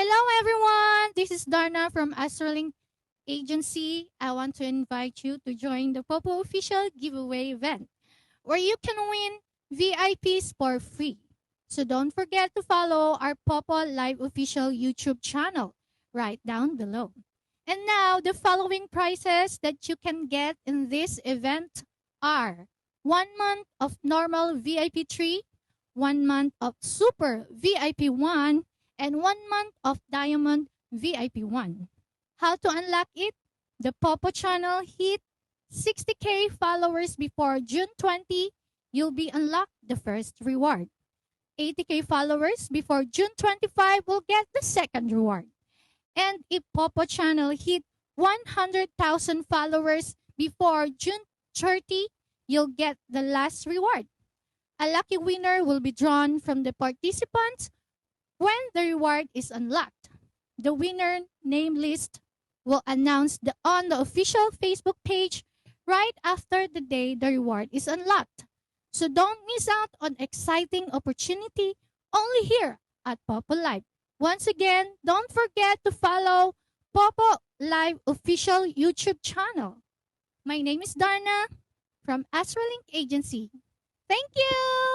Hello, everyone. This is Darna from Astrolink Agency. I want to invite you to join the Popo official giveaway event where you can win VIPs for free. So don't forget to follow our Popo Live official YouTube channel right down below. And now, the following prizes that you can get in this event are 1 month of normal VIP 3, 1 month of super VIP 1, and 1 month of Diamond VIP 1. How to unlock it? The Popo channel hit 60K followers before June 20, you'll be unlocked the first reward. 80K followers before June 25 will get the second reward. And if Popo channel hit 100,000 followers before June 30, you'll get the last reward. A lucky winner will be drawn from the participants when the reward is unlocked. The winner name list will announce on the official Facebook page right after the day the reward is unlocked. So don't miss out on exciting opportunity only here at Popo Live. Once again, don't forget to follow Popo Live official YouTube channel. My name is Darna from Astrolink Agency. Thank you!